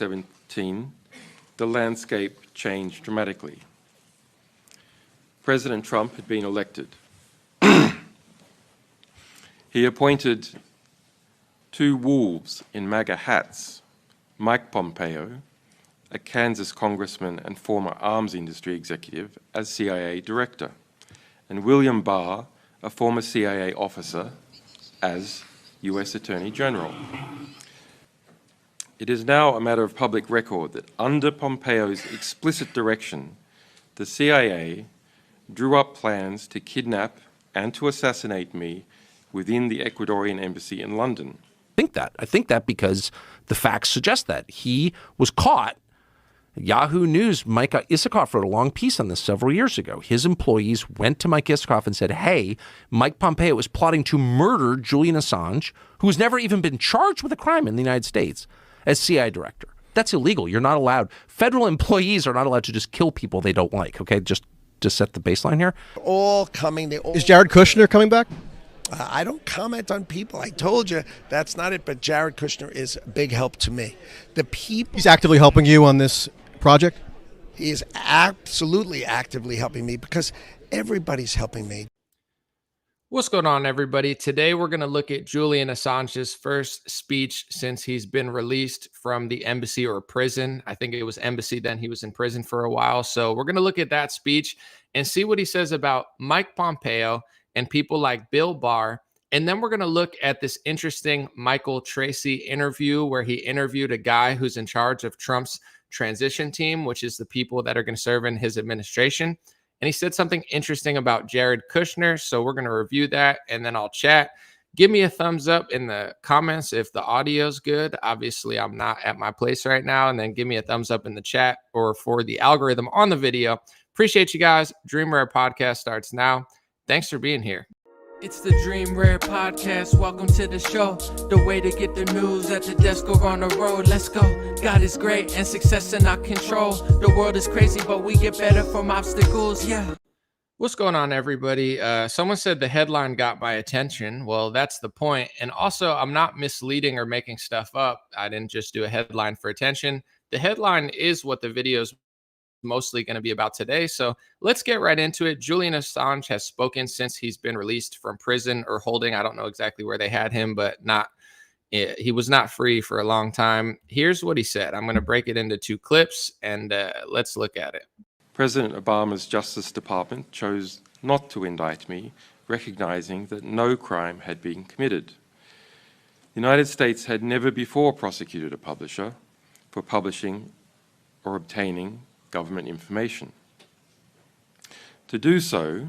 2017, the landscape changed dramatically. President Trump had been elected. He appointed two wolves in MAGA hats, Mike Pompeo, a Kansas congressman and former arms industry executive, as CIA director, and William Barr, a former CIA officer, as US Attorney General. It is now a matter of public record that under Pompeo's explicit direction, the CIA drew up plans to kidnap and to assassinate me within the Ecuadorian embassy in London. I think that because the facts suggest that. He was caught. Yahoo News, Mike Isikoff wrote a long piece on this several years ago. His employees went to Mike Isikoff and said, hey, Mike Pompeo is plotting to murder Julian Assange, who's never even been charged with a crime in the United States, as CIA director. That's illegal. You're not allowed. Federal employees are not allowed to just kill people they don't like, okay? Just to set the baseline here. Is Jared Kushner coming back? I don't comment on people. I told you that's not it, but Jared Kushner is a big help to me. He's actively helping you on this project? He is absolutely actively helping me because everybody's helping me. What's going on, everybody? Today, we're going to look at Julian Assange's first speech since he's been released from the embassy or prison. I think it was embassy, then he was in prison for a while. So we're going to look at that speech and see what he says about Mike Pompeo and people like Bill Barr. And then we're going to look at this interesting Michael Tracy interview where he interviewed a guy who's in charge of Trump's transition team, which is the people that are going to serve in his administration. And he said something interesting about Jared Kushner. So we're going to review that and then I'll chat. Give me a thumbs up in the comments if the audio's good. Obviously, I'm not at my place right now. And then give me a thumbs up in the chat or for the algorithm on the video. Appreciate you guys. Dream Rare Podcast starts now. Thanks for being here. It's the Dream Rare Podcast. Welcome to the show. The way to get the news at the desk or on the road. Let's go. God is great and success in our control. The world is crazy, but we get better from obstacles. Yeah. What's going on, everybody? Someone said the headline got my attention. Well, that's the point. And also, I'm not misleading or making stuff up. I didn't just do a headline for attention. The headline is what the video's mostly going to be about today. So let's get right into it. Julian Assange has spoken since he's been released from prison or holding. I don't know exactly where they had him, but he was not free for a long time. Here's what he said. I'm going to break it into two clips and let's look at it. President Obama's Justice Department chose not to indict me, recognizing that no crime had been committed. The United States had never before prosecuted a publisher for publishing or obtaining government information. To do so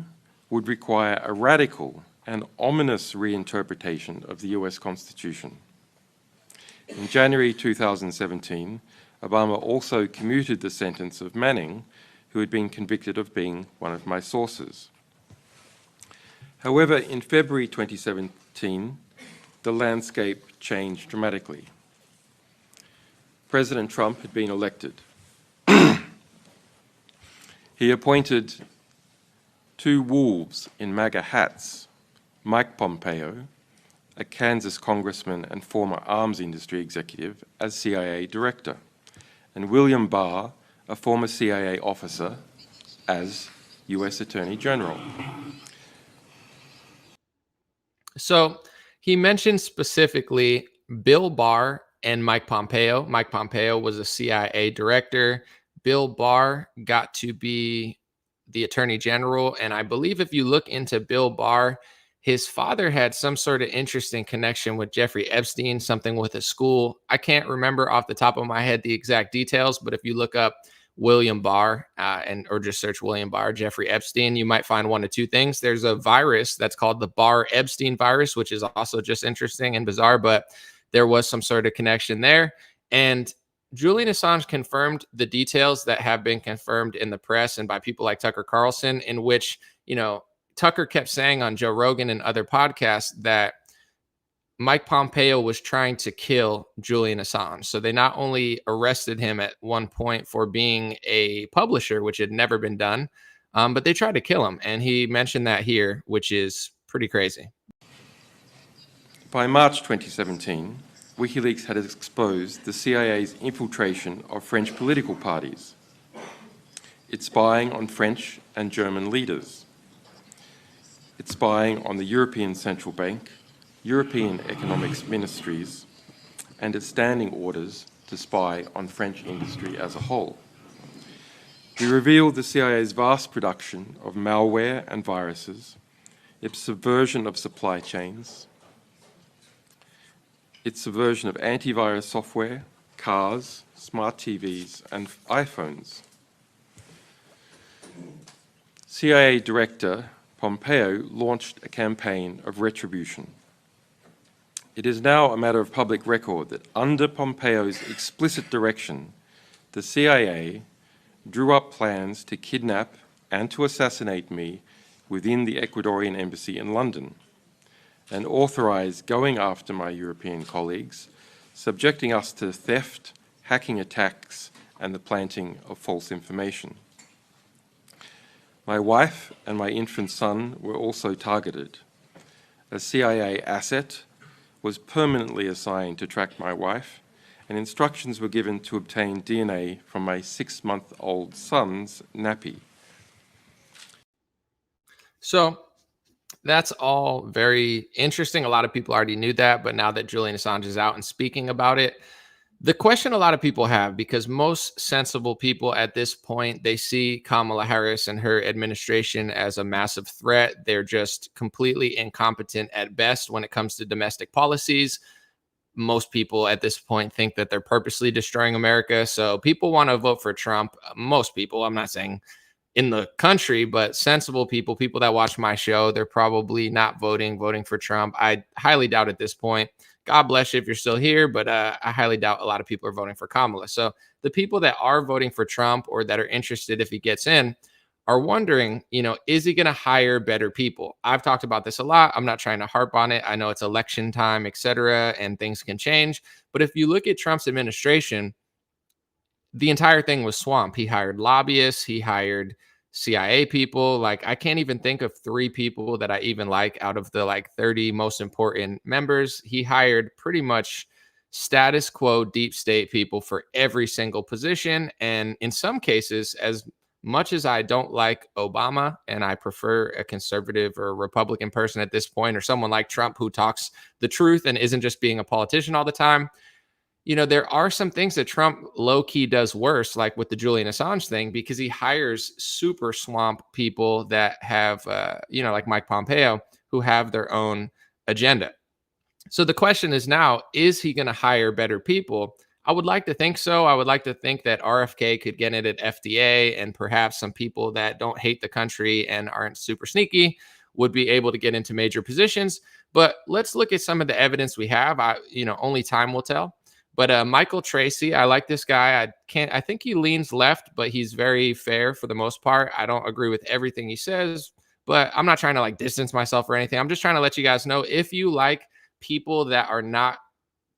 would require a radical and ominous reinterpretation of the US Constitution. In January 2017, Obama also commuted the sentence of Manning, who had been convicted of being one of my sources. However, in February 2017, the landscape changed dramatically. President Trump had been elected. He appointed two wolves in MAGA hats, Mike Pompeo, a Kansas congressman and former arms industry executive, as CIA director, and William Barr, a former CIA officer, as US Attorney General. So he mentioned specifically Bill Barr and Mike Pompeo. Mike Pompeo was a CIA director. Bill Barr got to be the Attorney General. And I believe if you look into Bill Barr, his father had some sort of interesting connection with Jeffrey Epstein, something with a school. I can't remember off the top of my head the exact details, but if you look up William Barr or just search William Barr, Jeffrey Epstein, you might find one of two things. There's a virus that's called the Barr-Epstein virus, which is also just interesting and bizarre, but there was some sort of connection there. And Julian Assange confirmed the details that have been confirmed in the press and by people like Tucker Carlson, in which, Tucker kept saying on Joe Rogan and other podcasts that Mike Pompeo was trying to kill Julian Assange. So they not only arrested him at one point for being a publisher, which had never been done, but they tried to kill him. And he mentioned that here, which is pretty crazy. By March 2017, WikiLeaks had exposed the CIA's infiltration of French political parties, its spying on French and German leaders, its spying on the European Central Bank, European economics ministries, and its standing orders to spy on French industry as a whole. We revealed the CIA's vast production of malware and viruses, its subversion of supply chains, its subversion of antivirus software, cars, smart TVs, and iPhones. CIA Director Pompeo launched a campaign of retribution. It is now a matter of public record that under Pompeo's explicit direction, the CIA drew up plans to kidnap and to assassinate me within the Ecuadorian embassy in London, and authorized going after my European colleagues, subjecting us to theft, hacking attacks, and the planting of false information. My wife and my infant son were also targeted. A CIA asset was permanently assigned to track my wife, and instructions were given to obtain DNA from my 6-month-old son's nappy. So that's all very interesting. A lot of people already knew that, but now that Julian Assange is out and speaking about it, the question a lot of people have, because most sensible people at this point, they see Kamala Harris and her administration as a massive threat. They're just completely incompetent at best when it comes to domestic policies. Most people at this point think that they're purposely destroying America. So people want to vote for Trump. Most people, I'm not saying in the country, but sensible people, people that watch my show, they're probably not voting for Trump. I highly doubt at this point. God bless you if you're still here, but I highly doubt a lot of people are voting for Kamala. So the people that are voting for Trump or that are interested if he gets in are wondering, is he going to hire better people? I've talked about this a lot. I'm not trying to harp on it. I know it's election time, et cetera, and things can change. But if you look at Trump's administration, the entire thing was swamp. He hired lobbyists. He hired CIA people. Like, I can't even think of 3 people that I even like out of the 30 most important members. He hired pretty much status quo deep state people for every single position. And in some cases, as much as I don't like Obama and I prefer a conservative or a Republican person at this point, or someone like Trump who talks the truth and isn't just being a politician all the time, there are some things that Trump low-key does worse, like with the Julian Assange thing, because he hires super swamp people that have, like Mike Pompeo, who have their own agenda. So the question is now, is he going to hire better people? I would like to think so. I would like to think that RFK could get it at FDA, and perhaps some people that don't hate the country and aren't super sneaky would be able to get into major positions. But let's look at some of the evidence we have. Only time will tell. But Michael Tracy, I like this guy. I think he leans left, but he's very fair for the most part. I don't agree with everything he says, but I'm not trying to distance myself or anything. I'm just trying to let you guys know, if you like people that are not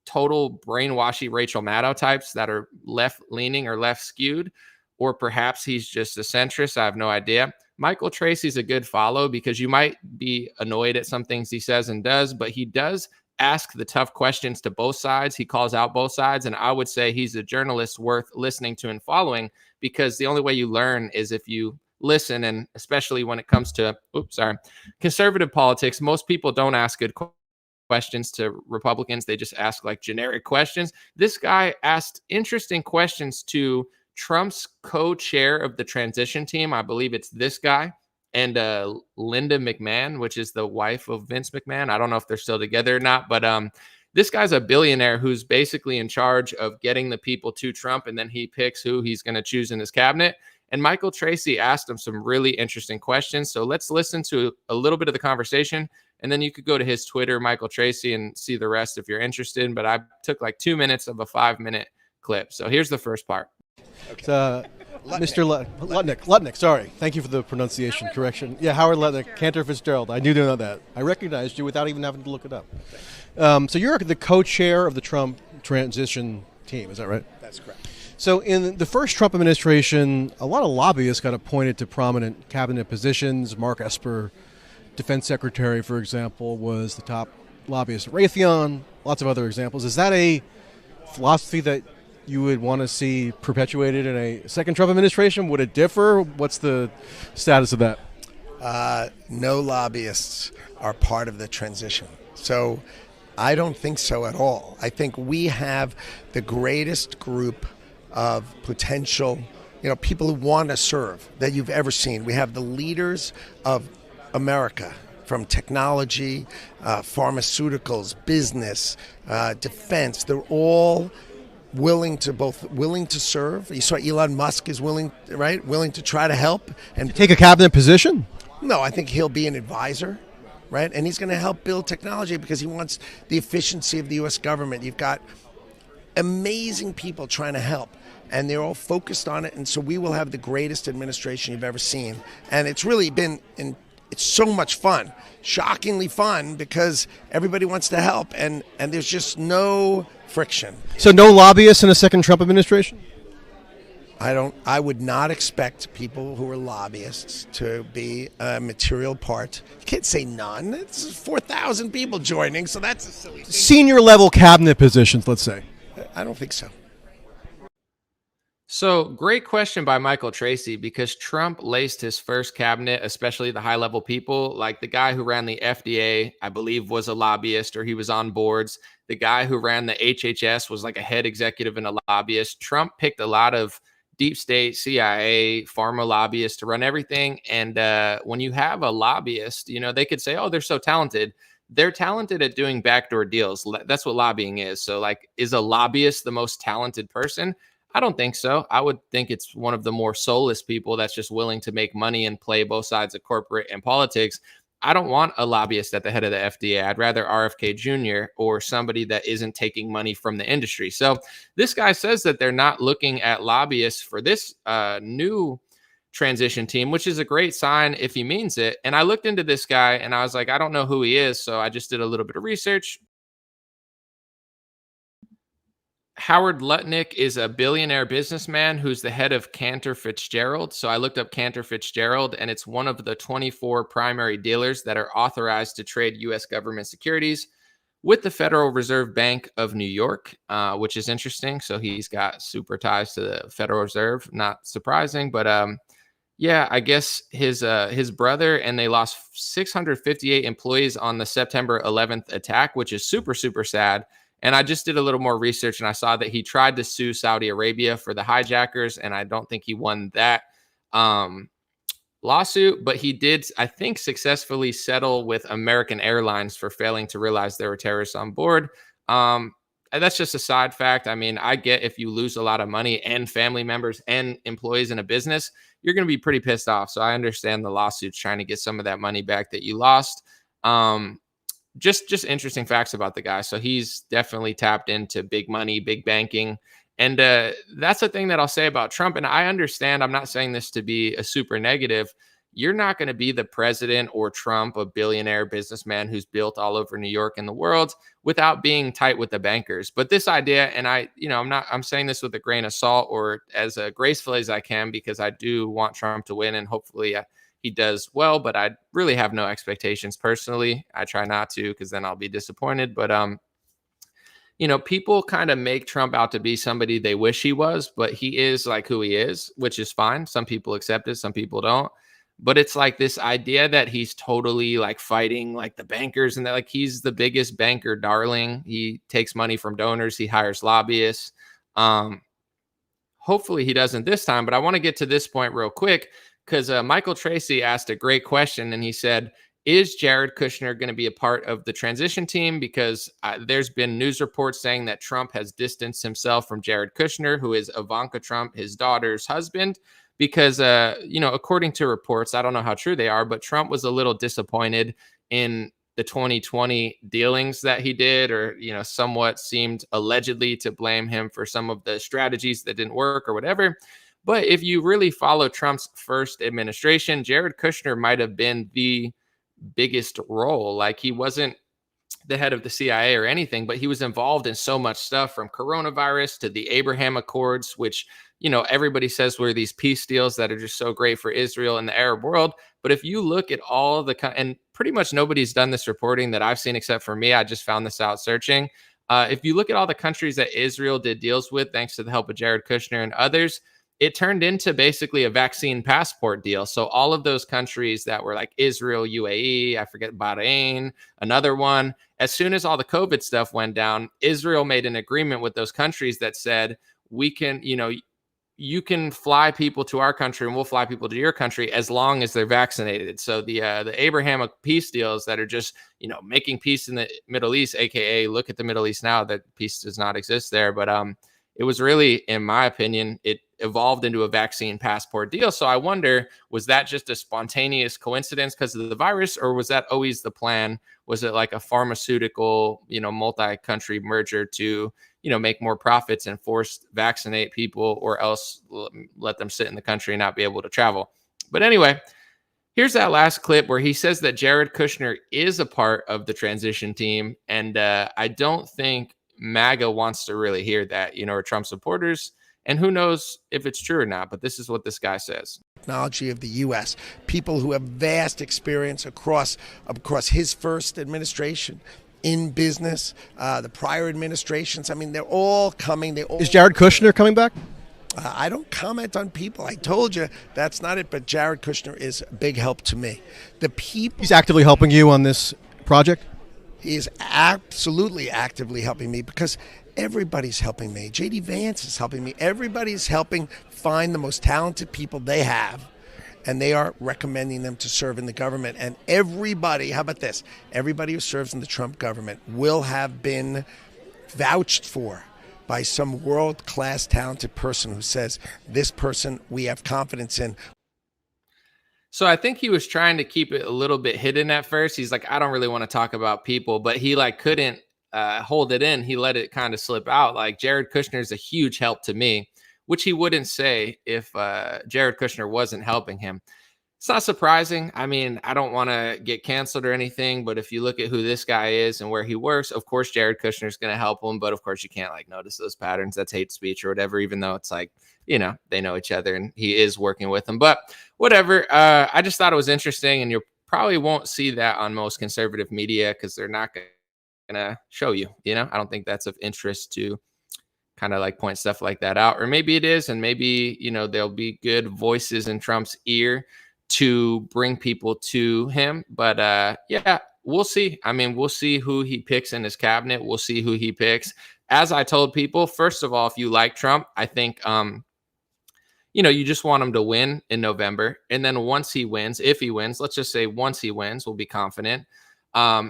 total brainwashy Rachel Maddow types that are left leaning or left skewed, or perhaps he's just a centrist, I have no idea. Michael Tracy's a good follow, because you might be annoyed at some things he says and does, but he does ask the tough questions to both sides. He calls out both sides. And I would say he's a journalist worth listening to and following, because the only way you learn is if you listen. And especially when it comes to, conservative politics, most people don't ask good questions to Republicans. They just ask generic questions. This guy asked interesting questions to Trump's co-chair of the transition team. I believe it's this guy. And Linda McMahon, which is the wife of Vince McMahon. I don't know if they're still together or not, but this guy's a billionaire who's basically in charge of getting the people to Trump, and then he picks who he's going to choose in his cabinet. And Michael Tracy asked him some really interesting questions. So let's listen to a little bit of the conversation, and then you could go to his Twitter, Michael Tracy, and see the rest if you're interested. But I took 2 minutes of a 5-minute clip. So here's the first part. Okay. Mr. Lutnick, sorry. Thank you for the pronunciation correction. Yeah, Howard Lutnick, Cantor Fitzgerald. I knew to know that. I recognized you without even having to look it up. So you're the co-chair of the Trump transition team, is that right? That's correct. So in the first Trump administration, a lot of lobbyists got appointed to prominent cabinet positions. Mark Esper, defense secretary, for example, was the top lobbyists at Raytheon, lots of other examples. Is that a philosophy that you would want to see perpetuated in a second Trump administration? Would it differ? What's the status of that? No lobbyists are part of the transition. So I don't think so at all. I think we have the greatest group of potential, people who want to serve that you've ever seen. We have the leaders of America, from technology, pharmaceuticals, business, defense. They're all willing to serve. You saw Elon Musk is willing to try to help and take a cabinet position. No, I think he'll be an advisor, right? And he's going to help build technology because he wants the efficiency of the U.S. government. You've got amazing people trying to help, and they're all focused on it. And so we will have the greatest administration you've ever seen. And it's really been it's so much fun, shockingly fun, because everybody wants to help, and there's just no friction. So no lobbyists in a second Trump administration? I would not expect people who are lobbyists to be a material part. You can't say none. It's 4,000 people joining, so that's a silly thing. Senior level cabinet positions, let's say. I don't think so. So great question by Michael Tracy, because Trump laced his first cabinet, especially the high level people, like the guy who ran the FDA, I believe was a lobbyist, or he was on boards. The guy who ran the HHS was like a head executive and a lobbyist. Trump picked a lot of deep state, CIA, pharma lobbyists to run everything. And when you have a lobbyist, they could say, oh, they're so talented. They're talented at doing backdoor deals. That's what lobbying is. So like, is a lobbyist the most talented person? I don't think so. I would think it's one of the more soulless people that's just willing to make money and play both sides of corporate and politics. I don't want a lobbyist at the head of the FDA. I'd rather RFK Jr. or somebody that isn't taking money from the industry. So this guy says that they're not looking at lobbyists for this new transition team, which is a great sign if he means it. And I looked into this guy and I was like, I don't know who he is. So I just did a little bit of research. Howard Lutnick is a billionaire businessman who's the head of Cantor Fitzgerald. So I looked up Cantor Fitzgerald, and it's one of the 24 primary dealers that are authorized to trade U.S. government securities with the Federal Reserve Bank of New York, which is interesting. So he's got super ties to the Federal Reserve. Not surprising, but yeah, I guess his brother, and they lost 658 employees on the September 11th attack, which is super, super sad. And I just did a little more research, and I saw that he tried to sue Saudi Arabia for the hijackers, and I don't think he won that lawsuit, but he did, I think, successfully settle with American Airlines for failing to realize there were terrorists on board. And that's just a side fact. I mean, I get if you lose a lot of money and family members and employees in a business, you're going to be pretty pissed off. So I understand the lawsuits trying to get some of that money back that you lost. Just interesting facts about the guy. So he's definitely tapped into big money, big banking. And that's the thing that I'll say about Trump. And I understand, I'm not saying this to be a super negative. You're not going to be the president or Trump, a billionaire businessman who's built all over New York and the world, without being tight with the bankers. But this idea, and I'm saying this with a grain of salt or as gracefully as I can, because I do want Trump to win, and hopefully he does well, but I really have no expectations personally. I try not to, because then I'll be disappointed. But, people kind of make Trump out to be somebody they wish he was, but he is like who he is, which is fine. Some people accept it, some people don't. But it's like this idea that he's totally like fighting like the bankers, and that like he's the biggest banker darling. He takes money from donors. He hires lobbyists. Hopefully he doesn't this time, but I want to get to this point real quick, because Michael Tracy asked a great question, and he said, is Jared Kushner going to be a part of the transition team? Because there's been news reports saying that Trump has distanced himself from Jared Kushner, who is Ivanka Trump, his daughter's husband, because, according to reports, I don't know how true they are, but Trump was a little disappointed in the 2020 dealings that he did, or, somewhat seemed allegedly to blame him for some of the strategies that didn't work or whatever. But if you really follow Trump's first administration, Jared Kushner might have been the biggest role. Like, he wasn't the head of the CIA or anything, but he was involved in so much stuff, from coronavirus to the Abraham Accords, which, everybody says were these peace deals that are just so great for Israel and the Arab world. But if you look at all and pretty much nobody's done this reporting that I've seen except for me, I just found this out searching. If you look at all the countries that Israel did deals with, thanks to the help of Jared Kushner and others, it turned into basically a vaccine passport deal. So all of those countries that were like Israel, UAE, I forget, Bahrain, another one, as soon as all the COVID stuff went down, Israel made an agreement with those countries that said, we can, you can fly people to our country and we'll fly people to your country as long as they're vaccinated. So the Abrahamic peace deals that are just, making peace in the Middle East, aka look at the Middle East now, that peace does not exist there. But it was really, in my opinion, it evolved into a vaccine passport deal. So I wonder, was that just a spontaneous coincidence because of the virus, or was that always the plan? Was it like a pharmaceutical, multi-country merger to, make more profits and force vaccinate people, or else let them sit in the country and not be able to travel? But anyway, here's that last clip where he says that Jared Kushner is a part of the transition team. And I don't think MAGA wants to really hear that, or Trump supporters. And who knows if it's true or not, but this is what this guy says. Technology of the U.S., people who have vast experience across his first administration in business, the prior administrations. I mean, they're all coming. Is Jared Kushner coming back? I don't comment on people. I told you that's not it. But Jared Kushner is a big help to me. He's actively helping you on this project? He is absolutely actively helping me because everybody's helping me. J.D. Vance is helping me. Everybody's helping find the most talented people they have, and they are recommending them to serve in the government. And everybody, how about this? Everybody who serves in the Trump government will have been vouched for by some world-class talented person who says, this person we have confidence in. So I think he was trying to keep it a little bit hidden at first. He's like, I don't really want to talk about people, but he couldn't hold it in. He let it kind of slip out. Like, Jared Kushner is a huge help to me, which he wouldn't say if Jared Kushner wasn't helping him. It's not surprising. I mean, I don't want to get canceled or anything, but if you look at who this guy is and where he works, of course, Jared Kushner is going to help him. But of course, you can't notice those patterns. That's hate speech or whatever, even though it's they know each other and he is working with them. But whatever. I just thought it was interesting. And you probably won't see that on most conservative media because they're not going to show you. I don't think that's of interest to kind of point stuff like that out. Or maybe it is. And maybe, there'll be good voices in Trump's ear to bring people to him. But yeah, we'll see. I mean, we'll see who he picks in his cabinet. We'll see who he picks. As I told people, first of all, if you like Trump, I think, you just want him to win in November. And then once he wins, if he wins, let's just say once he wins, we'll be confident.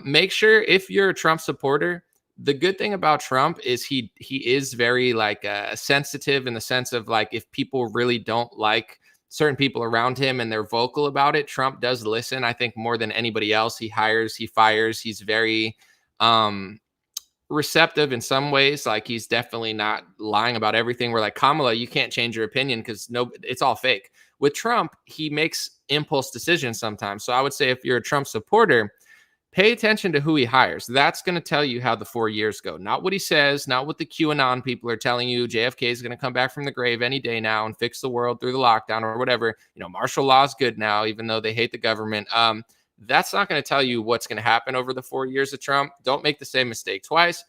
Make sure, if you're a Trump supporter, the good thing about Trump is he is very sensitive in the sense of if people really don't like certain people around him and they're vocal about it, Trump does listen, I think, more than anybody else. He hires, he fires. He's very receptive in some ways. He's definitely not lying about everything. Where Kamala, you can't change your opinion because it's all fake. With Trump, he makes impulse decisions sometimes. So I would say if you're a Trump supporter, pay attention to who he hires. That's going to tell you how the 4 years go. Not what he says, not what the QAnon people are telling you. JFK is going to come back from the grave any day now and fix the world through the lockdown or whatever. Martial law is good now, even though they hate the government. That's not going to tell you what's going to happen over the 4 years of Trump. Don't make the same mistake twice.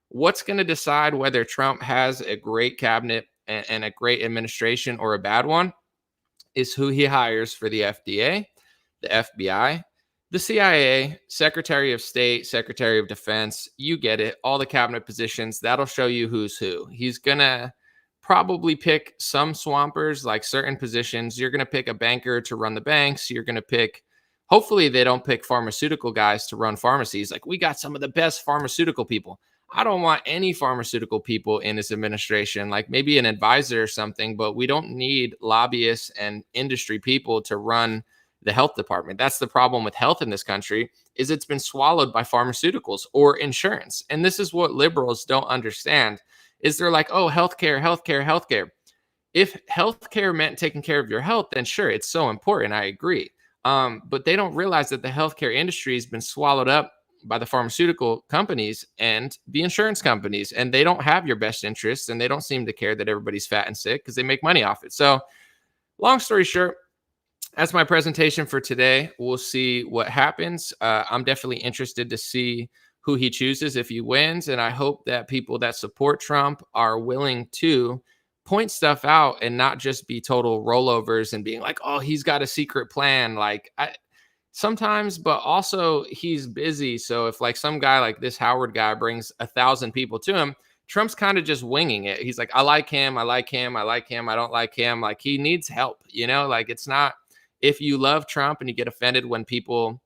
What's going to decide whether Trump has a great cabinet and a great administration or a bad one is who he hires for the FDA, the FBI, the CIA, Secretary of State, Secretary of Defense. You get it. All the cabinet positions. That'll show you who's who. He's going to probably pick some swampers, certain positions. You're going to pick a banker to run the banks. You're going to pick, hopefully they don't pick pharmaceutical guys to run pharmacies. We got some of the best pharmaceutical people. I don't want any pharmaceutical people in his administration, maybe an advisor or something, but we don't need lobbyists and industry people to run the health department. That's the problem with health in this country, is it's been swallowed by pharmaceuticals or insurance. And this is what liberals don't understand, is they're like, oh, healthcare, healthcare, healthcare. If healthcare meant taking care of your health, then sure, it's so important. I agree. But they don't realize that the healthcare industry has been swallowed up by the pharmaceutical companies and the insurance companies, and they don't have your best interests, and they don't seem to care that everybody's fat and sick because they make money off it. So long story short, that's my presentation for today. We'll see what happens. I'm definitely interested to see who he chooses if he wins. And I hope that people that support Trump are willing to point stuff out and not just be total rollovers and being like, oh, he's got a secret plan. Like sometimes, but also he's busy. So if like some guy like this Howard guy brings 1,000 people to him, Trump's kind of just winging it. He's like, I like him. I like him. I like him. I don't like him. Like he needs help, like it's not, if you love Trump and you get offended when people,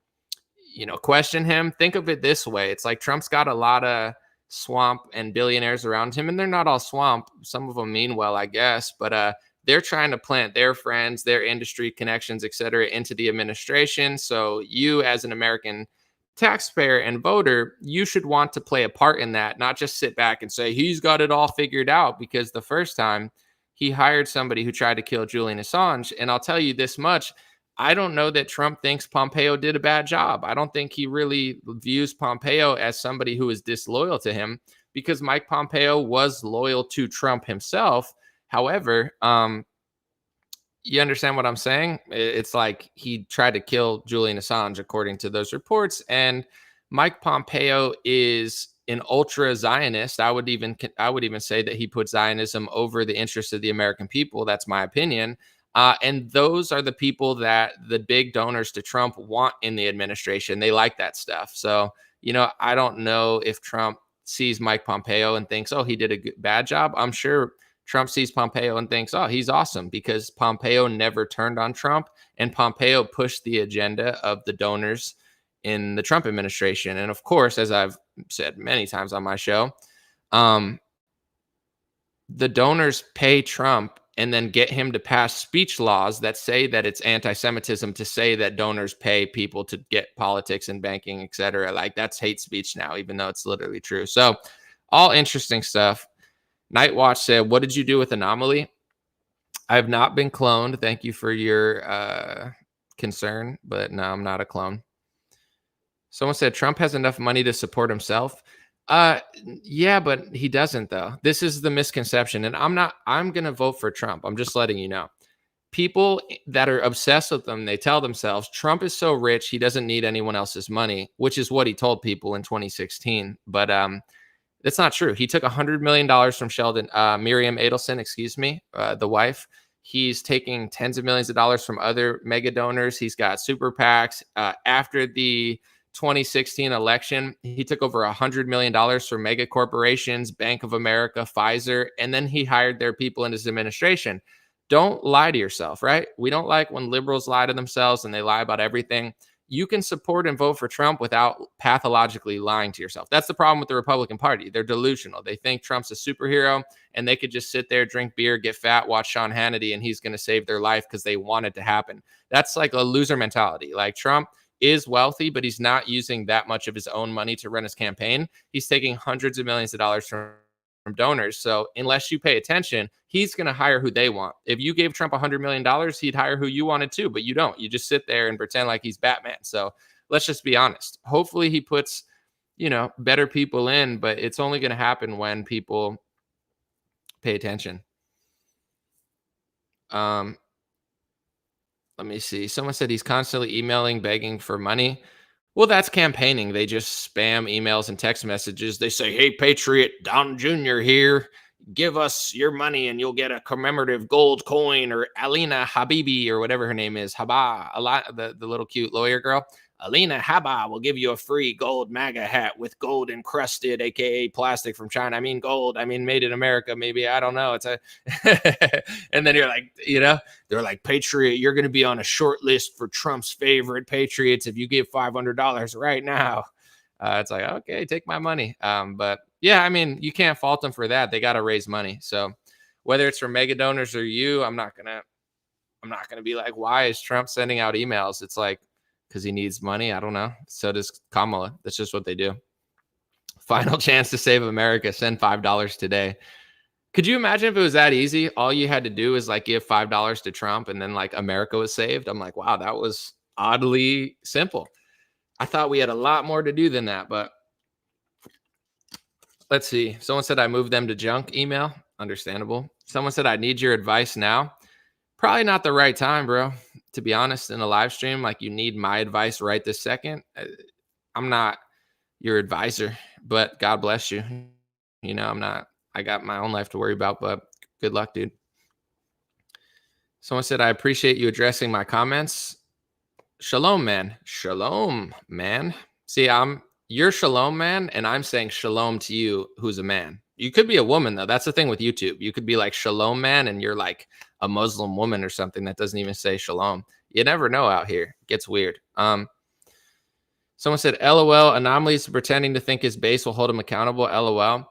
question him, think of it this way. It's like Trump's got a lot of swamp and billionaires around him, and they're not all swamp. Some of them mean well, I guess, but they're trying to plant their friends, their industry connections, et cetera, into the administration. So you as an American taxpayer and voter, you should want to play a part in that, not just sit back and say, he's got it all figured out, because the first time he hired somebody who tried to kill Julian Assange. And I'll tell you this much, I don't know that Trump thinks Pompeo did a bad job. I don't think he really views Pompeo as somebody who is disloyal to him, because Mike Pompeo was loyal to Trump himself. However, you understand what I'm saying? It's like he tried to kill Julian Assange, according to those reports. And Mike Pompeo is an ultra Zionist. I would even say that he put Zionism over the interests of the American people. That's my opinion. And those are the people that the big donors to Trump want in the administration. They like that stuff. So, I don't know if Trump sees Mike Pompeo and thinks, oh, he did a bad job. I'm sure Trump sees Pompeo and thinks, oh, he's awesome, because Pompeo never turned on Trump, and Pompeo pushed the agenda of the donors in the Trump administration. And of course, as I've said many times on my show, the donors pay Trump and then get him to pass speech laws that say that it's anti-Semitism to say that donors pay people to get politics and banking, et cetera. Like that's hate speech now, even though it's literally true. So all interesting stuff. Night Watch said, what did you do with Anomaly? I have not been cloned. Thank you for your concern, but no, I'm not a clone. Someone said Trump has enough money to support himself. Yeah, but he doesn't, though. This is the misconception. And I'm going to vote for Trump. I'm just letting you know. People that are obsessed with them, they tell themselves Trump is so rich, he doesn't need anyone else's money, which is what he told people in 2016. But that's not true. He took $100 million from Miriam Adelson, the wife. He's taking tens of millions of dollars from other mega donors. He's got super PACs. After the 2016 election, he took over $100 million from mega corporations, Bank of America, Pfizer, and then he hired their people in his administration. Don't lie to yourself, right? We don't like when liberals lie to themselves and they lie about everything. You can support and vote for Trump without pathologically lying to yourself. That's the problem with the Republican Party. They're delusional. They think Trump's a superhero and they could just sit there, drink beer, get fat, watch Sean Hannity, and he's going to save their life because they want it to happen. That's like a loser mentality. Like Trump is wealthy, but he's not using that much of his own money to run his campaign. He's taking hundreds of millions of dollars from donors. So unless you pay attention, he's going to hire who they want. If you gave Trump $100 million, he'd hire who you wanted to, but you don't. You just sit there and pretend like he's Batman. So let's just be honest. Hopefully he puts, better people in, but it's only going to happen when people pay attention. Let me see. Someone said he's constantly emailing, begging for money. Well, that's campaigning. They just spam emails and text messages. They say, hey, Patriot, Don Jr. here. Give us your money and you'll get a commemorative gold coin, or Alina Habibi, or whatever her name is. The little cute lawyer girl. Alina Haba will give you a free gold MAGA hat with gold encrusted, aka plastic from China. I mean gold. I mean made in America. Maybe, I don't know. It's a and then you're like, they're like, Patriot, you're going to be on a short list for Trump's favorite patriots if you give $500 right now. It's like, okay, take my money. But yeah, I mean, you can't fault them for that. They got to raise money. So whether it's from mega donors or you, I'm not gonna be like, why is Trump sending out emails? It's like, because he needs money. I don't know. So does Kamala. That's just what they do. Final chance to save America. Send $5 today. Could you imagine if it was that easy? All you had to do is like give $5 to Trump and then like America was saved. I'm like, wow, that was oddly simple. I thought we had a lot more to do than that, but let's see. Someone said I moved them to junk email. Understandable. Someone said I need your advice now. Probably not the right time, bro. To be honest, in a live stream, like you need my advice right this second. I'm not your advisor, but God bless you. You know, I'm not, I got my own life to worry about, but good luck, dude. Someone said, I appreciate you addressing my comments. Shalom, man. Shalom, man. See, you're shalom, man, and I'm saying shalom to you, who's a man. You could be a woman, though. That's the thing with YouTube. You could be like shalom, man, and you're like a Muslim woman or something that doesn't even say shalom. You never know out here. It gets weird. Someone said, LOL, anomalies pretending to think his base will hold him accountable. LOL.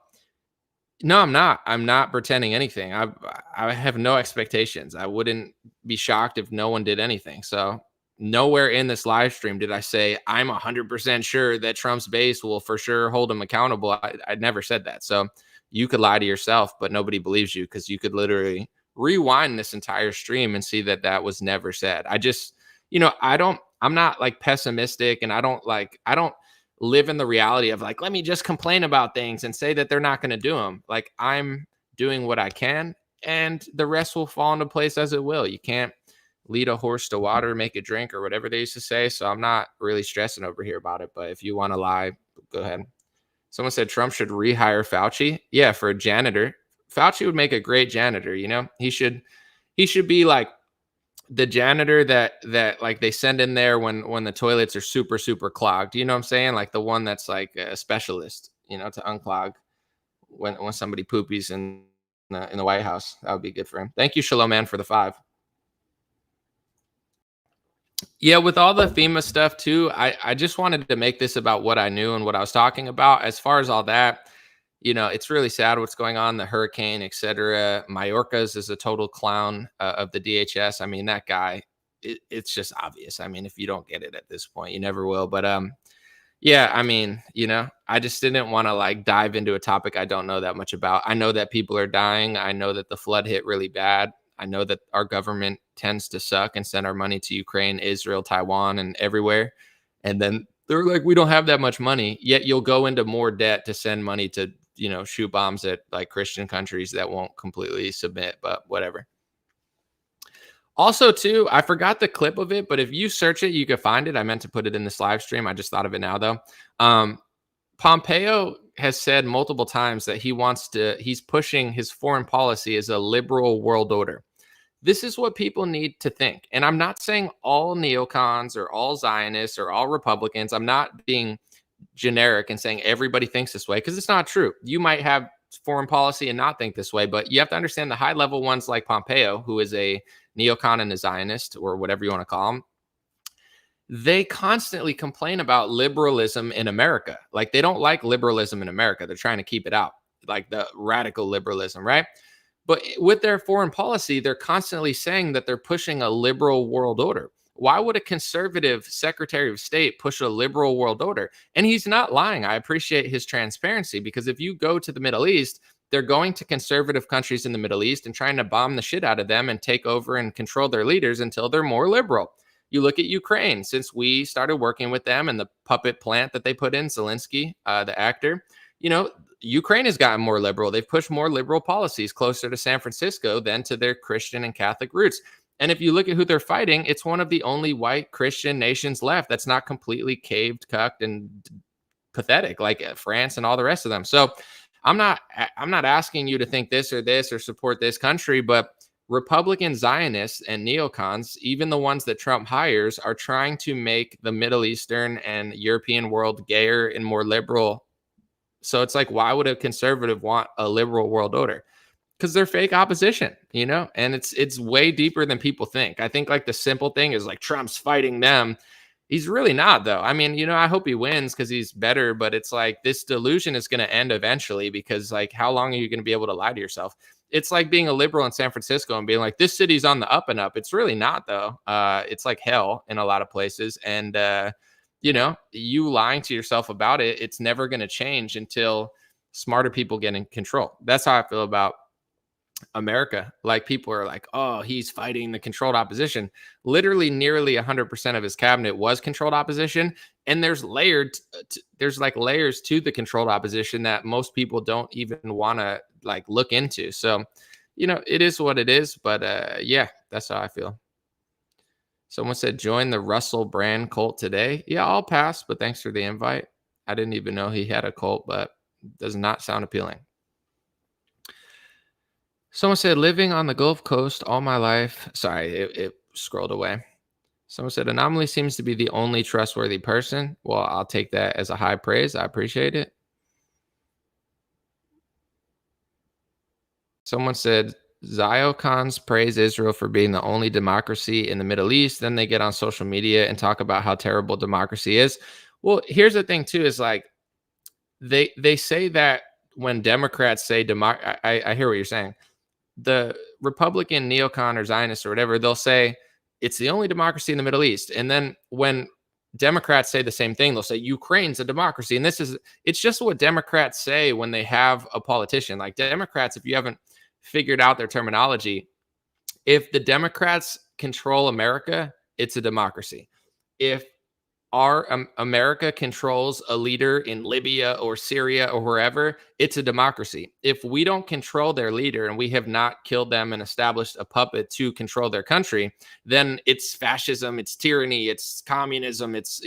No, I'm not. I'm not pretending anything. I have no expectations. I wouldn't be shocked if no one did anything. So nowhere in this live stream did I say I'm 100% sure that Trump's base will for sure hold him accountable. I never said that. So you could lie to yourself, but nobody believes you because you could literally rewind this entire stream and see that that was never said. I just, I'm not like pessimistic, and I don't live in the reality of like, let me just complain about things and say that they're not going to do them. Like, I'm doing what I can, and the rest will fall into place as it will. You can't lead a horse to water, make it drink, or whatever they used to say. So I'm not really stressing over here about it. But if you want to lie, go ahead. Someone said Trump should rehire Fauci. Yeah, for a janitor. Fauci would make a great janitor. He should be like the janitor that like they send in there when the toilets are super, super clogged. You know what I'm saying? Like the one that's like a specialist, to unclog when somebody poopies in the White House. That would be good for him. Thank you, Shalom Man, for the 5. Yeah, with all the FEMA stuff too, I just wanted to make this about what I knew and what I was talking about. As far as all that, it's really sad what's going on, the hurricane, etc. Mayorkas is a total clown of the DHS. I mean, that guy, it's just obvious. I mean, if you don't get it at this point, you never will. But yeah, I mean, I just didn't want to like dive into a topic I don't know that much about. I know that people are dying. I know that the flood hit really bad. I know that our government tends to suck and send our money to Ukraine, Israel, Taiwan, and everywhere. And then they're like, we don't have that much money, yet you'll go into more debt to send money to, shoot bombs at like Christian countries that won't completely submit, but whatever. Also, too, I forgot the clip of it, but if you search it, you can find it. I meant to put it in this live stream. I just thought of it now, though. Pompeo has said multiple times that he's pushing his foreign policy as a liberal world order. This is what people need to think. And I'm not saying all neocons or all Zionists or all Republicans. I'm not being generic and saying everybody thinks this way, because it's not true. You might have foreign policy and not think this way, but you have to understand the high level ones like Pompeo, who is a neocon and a Zionist, or whatever you want to call them. They constantly complain about liberalism in America. Like, they don't like liberalism in America. They're trying to keep it out, like the radical liberalism, right? But with their foreign policy, they're constantly saying that they're pushing a liberal world order. Why would a conservative Secretary of State push a liberal world order? And he's not lying. I appreciate his transparency, because if you go to the Middle East, they're going to conservative countries in the Middle East and trying to bomb the shit out of them and take over and control their leaders until they're more liberal. You look at Ukraine, since we started working with them and the puppet plant that they put in, Zelensky, the actor, Ukraine has gotten more liberal. They've pushed more liberal policies closer to San Francisco than to their Christian and Catholic roots. And if you look at who they're fighting, it's one of the only white Christian nations left that's not completely caved, cucked, and pathetic, like France and all the rest of them. So I'm not asking you to think this or support this country, but Republican Zionists and neocons, even the ones that Trump hires, are trying to make the Middle Eastern and European world gayer and more liberal. So it's like, why would a conservative want a liberal world order? Because they're fake opposition, and it's way deeper than people think. I think like the simple thing is like Trump's fighting them. He's really not, though. I mean, I hope he wins because he's better, but it's like this delusion is going to end eventually, because like, how long are you going to be able to lie to yourself? It's like being a liberal in San Francisco and being like, this city's on the up and up. It's really not, though. It's like hell in a lot of places. And, you lying to yourself about it, it's never going to change until smarter people get in control. That's how I feel about America. Like, people are like, oh, he's fighting the controlled opposition. Literally nearly 100% of his cabinet was controlled opposition. And there's there's like layers to the controlled opposition that most people don't even want to like look into. So, it is what it is. But yeah, that's how I feel. Someone said, join the Russell Brand cult today. Yeah, I'll pass, but thanks for the invite. I didn't even know he had a cult, but it does not sound appealing. Someone said, living on the Gulf Coast all my life. Sorry, it scrolled away. Someone said, Anomaly seems to be the only trustworthy person. Well, I'll take that as a high praise. I appreciate it. Someone said, Ziocons praise Israel for being the only democracy in the Middle East. Then they get on social media and talk about how terrible democracy is. Well, here's the thing, too, is like they say that when Democrats say I hear what you're saying. The Republican neocon or Zionist or whatever, they'll say it's the only democracy in the Middle East. And then when Democrats say the same thing, they'll say Ukraine's a democracy. And it's just what Democrats say when they have a politician. Like Democrats, if you haven't figured out their terminology, if the Democrats control America, it's a democracy. If our America controls a leader in Libya or Syria or wherever, it's a democracy. If we don't control their leader and we have not killed them and established a puppet to control their country, then it's fascism, it's tyranny, it's communism, it's,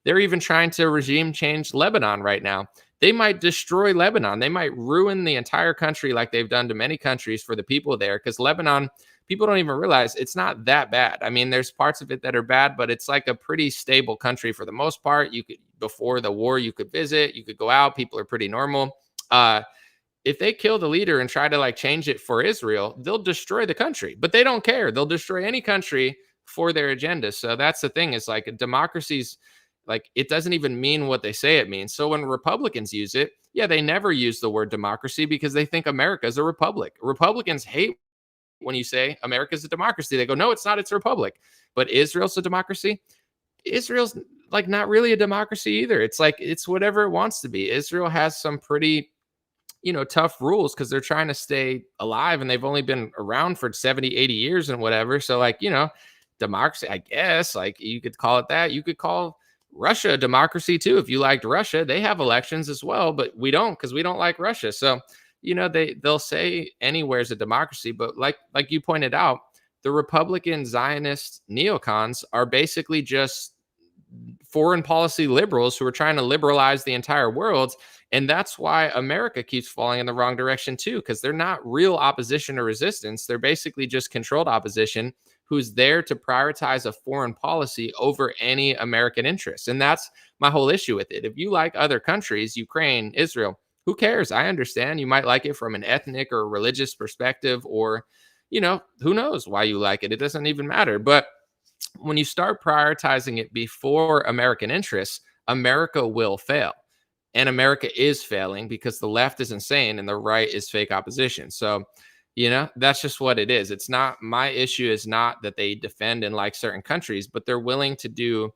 they're even trying to regime change Lebanon right now. They might destroy Lebanon. They might ruin the entire country like they've done to many countries for the people there, because Lebanon, people don't even realize it's not that bad. I mean, there's parts of it that are bad, but it's like a pretty stable country for the most part. Before the war, you could visit, you could go out. People are pretty normal. If they kill the leader and try to like change it for Israel, they'll destroy the country, but they don't care. They'll destroy any country for their agenda. So that's the thing, is like democracies, like it doesn't even mean what they say it means. So when Republicans use it, yeah, they never use the word democracy because they think America is a republic. Republicans hate when you say America's a democracy. They go, no, it's not, it's a republic. But Israel's a democracy. Israel's like not really a democracy either. It's like, it's whatever it wants to be. Israel has some pretty, tough rules because they're trying to stay alive, and they've only been around for 70, 80 years and whatever. So like, democracy, I guess, like you could call it that. You could call Russia a democracy too. If you liked Russia, they have elections as well, but we don't, because we don't like Russia. So they'll say anywhere's a democracy, but like you pointed out, the Republican Zionist neocons are basically just foreign policy liberals who are trying to liberalize the entire world. And that's why America keeps falling in the wrong direction too, because they're not real opposition or resistance. They're basically just controlled opposition who's there to prioritize a foreign policy over any American interests. And that's my whole issue with it. If you like other countries, Ukraine, Israel, who cares? I understand you might like it from an ethnic or religious perspective, or, who knows why you like it. It doesn't even matter. But when you start prioritizing it before American interests, America will fail. And America is failing because the left is insane and the right is fake opposition. So, that's just what it is. It's not, my issue is not that they defend and like certain countries, but they're willing to do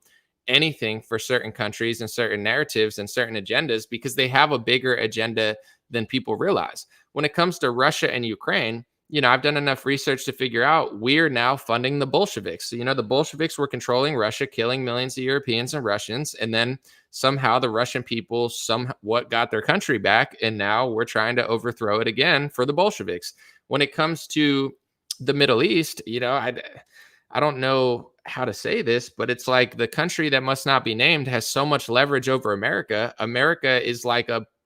anything for certain countries and certain narratives and certain agendas because they have a bigger agenda than people realize. When it comes to Russia and Ukraine, I've done enough research to figure out we're now funding the Bolsheviks. So, the Bolsheviks were controlling Russia, killing millions of Europeans and Russians. And then somehow the Russian people somewhat got their country back. And now we're trying to overthrow it again for the Bolsheviks. When it comes to the Middle East, I don't know how to say this, but it's like the country that must not be named has so much leverage over America. America is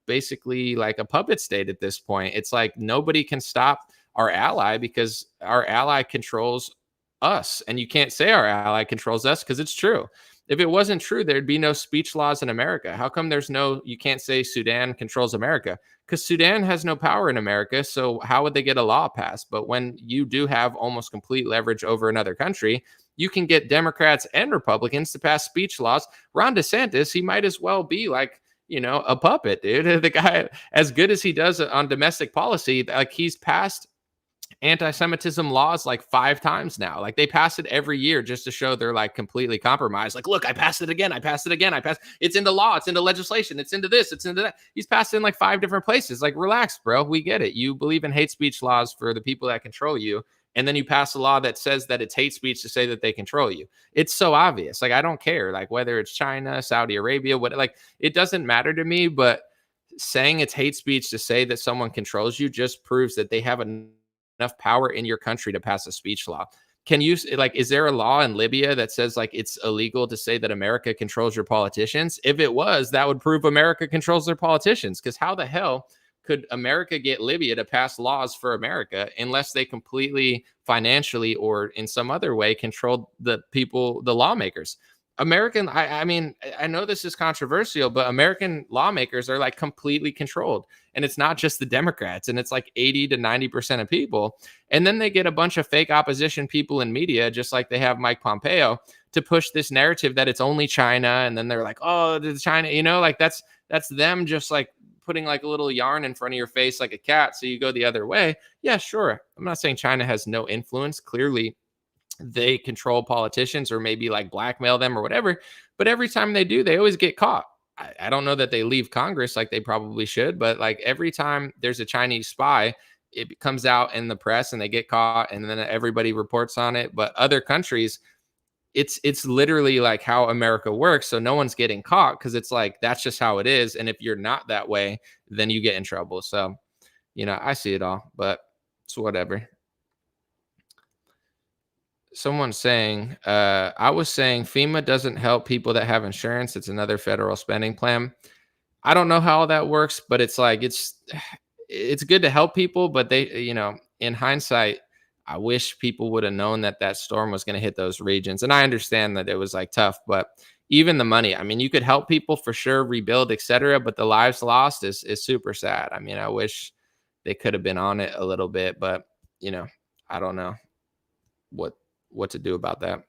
basically like a puppet state at this point. It's like nobody can stop our ally because our ally controls us. And you can't say our ally controls us because it's true. If it wasn't true, there'd be no speech laws in America. How come you can't say Sudan controls America? Because Sudan has no power in America. So how would they get a law passed? But when you do have almost complete leverage over another country, you can get Democrats and Republicans to pass speech laws. Ron DeSantis, he might as well be like, a puppet, dude. The guy, as good as he does on domestic policy, like he's passed anti-Semitism laws like 5 times now. Like they pass it every year just to show they're like completely compromised. Like, look, I passed it again. It's into law. It's into legislation. It's into this. It's into that. He's passed it in like 5 different places. Like, relax, bro. We get it. You believe in hate speech laws for the people that control you. And then you pass a law that says that it's hate speech to say that they control you. It's so obvious. Like, I don't care, like, whether it's China, Saudi Arabia, what, like, it doesn't matter to me. But saying it's hate speech to say that someone controls you just proves that they have enough power in your country to pass a speech law. Can you, like, is there a law in Libya that says, like, it's illegal to say that America controls your politicians? If it was, that would prove America controls their politicians. Because how the hell could America get Libya to pass laws for America unless they completely financially or in some other way control the people, the lawmakers? I mean, I know this is controversial, but American lawmakers are like completely controlled. And it's not just the Democrats, and it's like 80 to 90% of people. And then they get a bunch of fake opposition people in media, just like they have Mike Pompeo, to push this narrative that it's only China. And then they're like, oh, it's China, you know, like that's them just like putting like a little yarn in front of your face like a cat, so you go the other way. Yeah, sure. I'm not saying China has no influence. Clearly, they control politicians or maybe like blackmail them or whatever. But every time they do, they always get caught. I don't know that they leave Congress like they probably should, but like every time there's a Chinese spy, it comes out in the press and they get caught and then everybody reports on it. But other countries, it's literally like how America works. So no one's getting caught because it's like, that's just how it is. And if you're not that way, then you get in trouble. So, you know, I see it all, but it's whatever. Someone's saying, I was saying FEMA doesn't help people that have insurance. It's another federal spending plan. I don't know how that works, but it's like, it's good to help people, but they, you know, in hindsight, I wish people would have known that that storm was going to hit those regions. And I understand that it was like tough, but even the money, I mean, you could help people for sure, rebuild, etc. But the lives lost is super sad. I mean, I wish they could have been on it a little bit, but you know, I don't know what to do about that.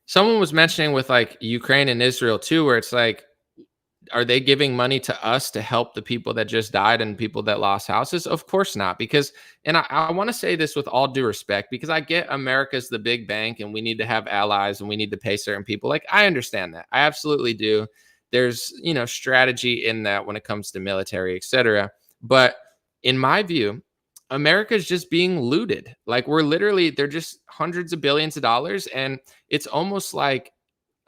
Someone was mentioning with like Ukraine and Israel too, where it's like, are they giving money to us to help the people that just died and people that lost houses? Of course not. Because, and I want to say this with all due respect, because I get America's the big bank and we need to have allies and we need to pay certain people. Like, I understand that. I absolutely do. There's, you know, strategy in that when it comes to military, etc. But in my view, America's just being looted. Like, they're just hundreds of billions of dollars. And it's almost like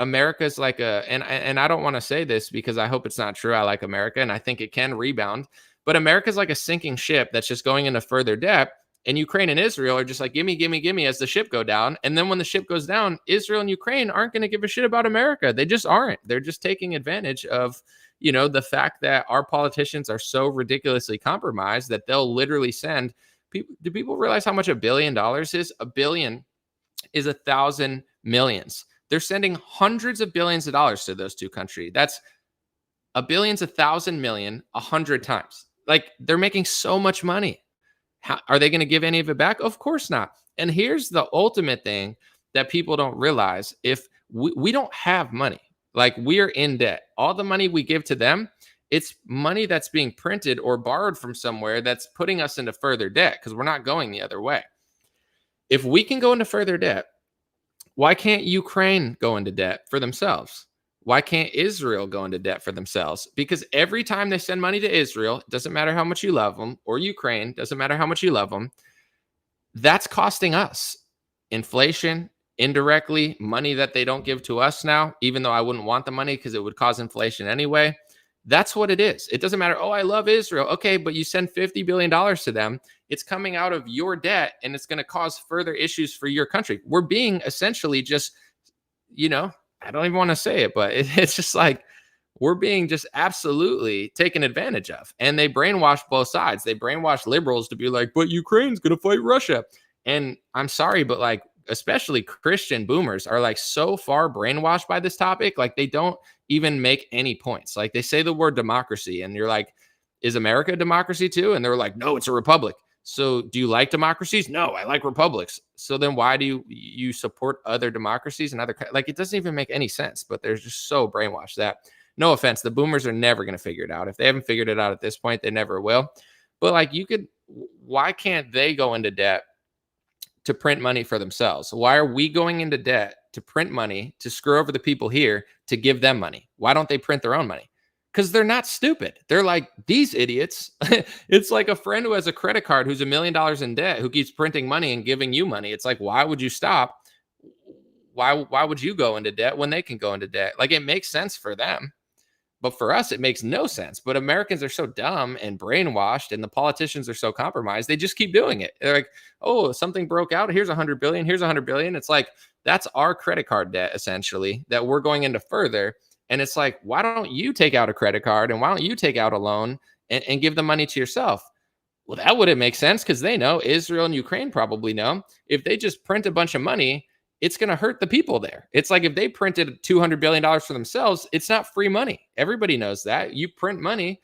America's like and I don't want to say this because I hope it's not true. I like America and I think it can rebound, but America's like a sinking ship that's just going into further debt. And Ukraine and Israel are just like, gimme as the ship go down. And then when the ship goes down, Israel and Ukraine aren't going to give a shit about America. They just aren't. They're just taking advantage of, you know, the fact that our politicians are so ridiculously compromised that they'll literally send people. Do people realize how much $1 billion is? $1 billion is 1,000 millions. They're sending hundreds of billions of dollars to those two countries. That's $1 billion's 1,000 million 100 times. Like, they're making so much money. How are they going to give any of it back? Of course not. And here's the ultimate thing that people don't realize. If we don't have money, like, we're in debt. All the money we give to them, it's money that's being printed or borrowed from somewhere that's putting us into further debt because we're not going the other way. If we can go into further debt, why can't Ukraine go into debt for themselves? Why can't Israel go into debt for themselves? Because every time they send money to Israel, it doesn't matter how much you love them, or Ukraine, doesn't matter how much you love them, that's costing us inflation, indirectly, money that they don't give to us now, even though I wouldn't want the money because it would cause inflation anyway. That's what it is. It doesn't matter. Oh, I love Israel. Okay, but you send $50 billion to them. It's coming out of your debt and it's going to cause further issues for your country. We're being essentially just, you know, I don't even want to say it, but it's just like we're being just absolutely taken advantage of. And they brainwash both sides. They brainwash liberals to be like, but Ukraine's going to fight Russia. And I'm sorry, but like, especially Christian boomers are like so far brainwashed by this topic. Like, they don't even make any points. Like, they say the word democracy and you're like, is America a democracy too? And they're like, no, it's a republic. So do you like democracies? No, I like republics. So then why do you support other democracies and other, like, it doesn't even make any sense, but they're just so brainwashed that, no offense, the boomers are never going to figure it out. If they haven't figured it out at this point, they never will. But like, why can't they go into debt to print money for themselves? Why are we going into debt to print money, to screw over the people here, to give them money? Why don't they print their own money? because they're not stupid. They're like, these idiots. It's like a friend who has a credit card who's $1 million in debt, who keeps printing money and giving you money. It's like, why would you stop? Why would you go into debt when they can go into debt? Like, it makes sense for them, but for us, it makes no sense. But Americans are so dumb and brainwashed, and the politicians are so compromised, they just keep doing it. They're like, oh, something broke out. Here's 100 billion. Here's 100 billion. It's like, that's our credit card debt, essentially, that we're going into further. And it's like, why don't you take out a credit card, and why don't you take out a loan and give the money to yourself? Well, that wouldn't make sense, because they know, Israel and Ukraine probably know, if they just print a bunch of money, it's going to hurt the people there. It's like, if they printed $200 billion for themselves, it's not free money. Everybody knows that. You print money,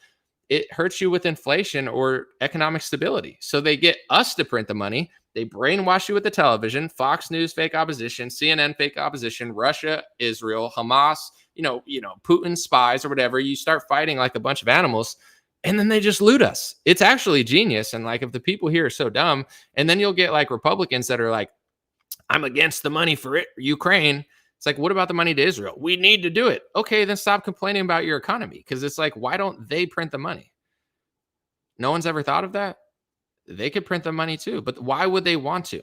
it hurts you with inflation or economic stability. So they get us to print the money. They brainwash you with the television, Fox News, fake opposition, CNN, fake opposition, Russia, Israel, Hamas, Putin spies or whatever. You start fighting like a bunch of animals, and then they just loot us. It's actually genius. And like, if the people here are so dumb, and then you'll get like Republicans that are like, I'm against the money for Ukraine. It's like, what about the money to Israel? We need to do it. Okay, then stop complaining about your economy, because it's like, why don't they print the money? No one's ever thought of that. They could print the money too, but why would they want to?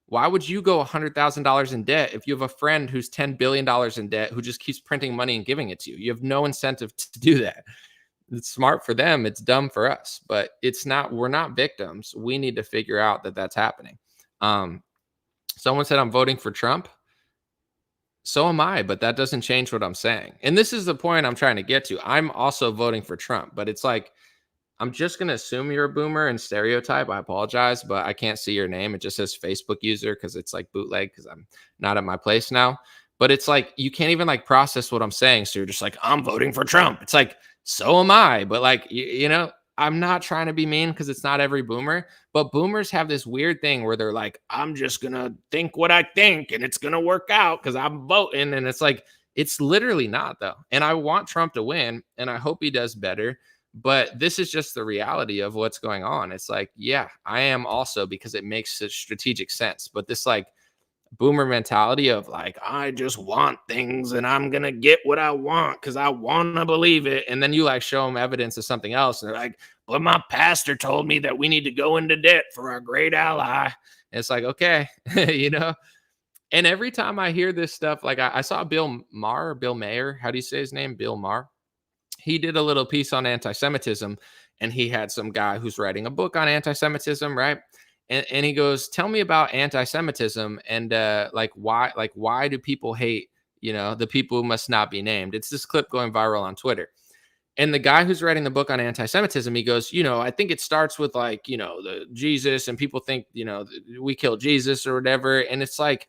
Why would you go $100,000 in debt if you have a friend who's $10 billion in debt who just keeps printing money and giving it to you? You have no incentive to do that. It's smart for them. It's dumb for us, but it's not. We're not victims. We need to figure out that that's happening. Someone said I'm voting for Trump. So am I, but that doesn't change what I'm saying. And this is the point I'm trying to get to. I'm also voting for Trump, but it's like, I'm just going to assume you're a boomer and stereotype. I apologize, but I can't see your name. It just says Facebook user because it's like bootleg, because I'm not at my place now. But it's like, you can't even like process what I'm saying. So you're just like, I'm voting for Trump. It's like, so am I. But like, I'm not trying to be mean, because it's not every boomer. But boomers have this weird thing where they're like, I'm just going to think what I think and it's going to work out because I'm voting. And it's like, it's literally not, though. And I want Trump to win, and I hope he does better. But this is just the reality of what's going on. It's like, yeah, I am also, because it makes such strategic sense. But this like boomer mentality of like, I just want things and I'm going to get what I want because I want to believe it. And then you like show them evidence of something else. And they're like, but my pastor told me that we need to go into debt for our great ally. And it's like, okay, And every time I hear this stuff, like I saw Bill Maher, how do you say his name? Bill Maher. He did a little piece on anti-Semitism, and he had some guy who's writing a book on anti-Semitism, right? And he goes, tell me about anti-Semitism and why do people hate, the people who must not be named? It's this clip going viral on Twitter. And the guy who's writing the book on anti-Semitism, he goes, I think it starts with like, the Jesus, and people think, we killed Jesus or whatever. And it's like,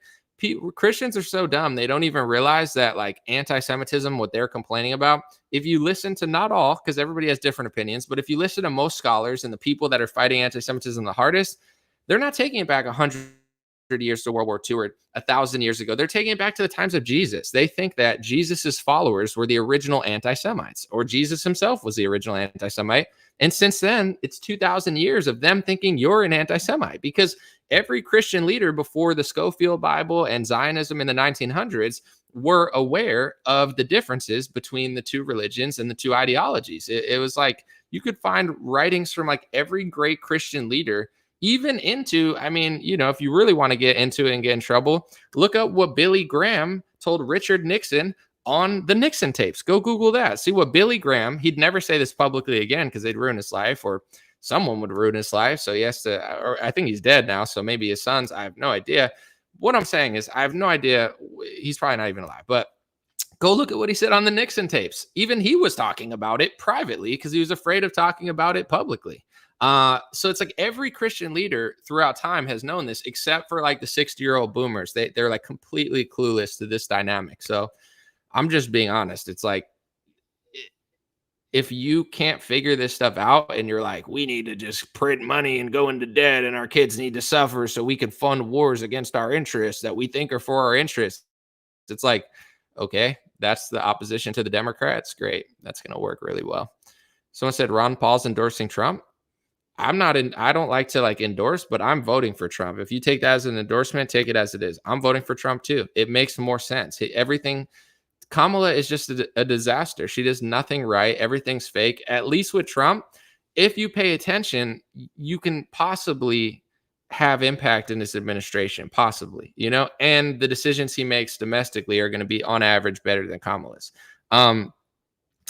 Christians are so dumb. They don't even realize that like anti-Semitism, what they're complaining about, if you listen to not all, because everybody has different opinions, but if you listen to most scholars and the people that are fighting anti-Semitism the hardest, they're not taking it back 100 years to World War II or 1,000 years ago. They're taking it back to the times of Jesus. They think that Jesus's followers were the original anti-Semites, or Jesus himself was the original anti-Semite. And since then, it's 2,000 years of them thinking you're an anti-Semite, because every Christian leader before the Schofield Bible and Zionism in the 1900s were aware of the differences between the two religions and the two ideologies. It was like, you could find writings from like every great Christian leader, even into, if you really want to get into it and get in trouble, look up what Billy Graham told Richard Nixon on the Nixon tapes. Go Google that. See what Billy Graham, he'd never say this publicly again because they'd ruin his life, or someone would ruin his life. So he has to, or I think he's dead now. So maybe his sons, I have no idea. What I'm saying is I have no idea. He's probably not even alive, but go look at what he said on the Nixon tapes. Even he was talking about it privately because he was afraid of talking about it publicly. So it's like every Christian leader throughout time has known this, except for like the 60-year-old boomers. They're like completely clueless to this dynamic. So I'm just being honest. It's like, if you can't figure this stuff out and you're like, we need to just print money and go into debt and our kids need to suffer so we can fund wars against our interests that we think are for our interests. It's like, okay, that's the opposition to the Democrats. Great. That's going to work really well. Someone said Ron Paul's endorsing Trump. I don't like to like endorse, but I'm voting for Trump. If you take that as an endorsement, take it as it is. I'm voting for Trump too. It makes more sense. Everything Kamala is just a disaster. She does nothing right. Everything's fake. At least with Trump, if you pay attention, you can possibly have impact in this administration, possibly, and the decisions he makes domestically are going to be on average better than Kamala's.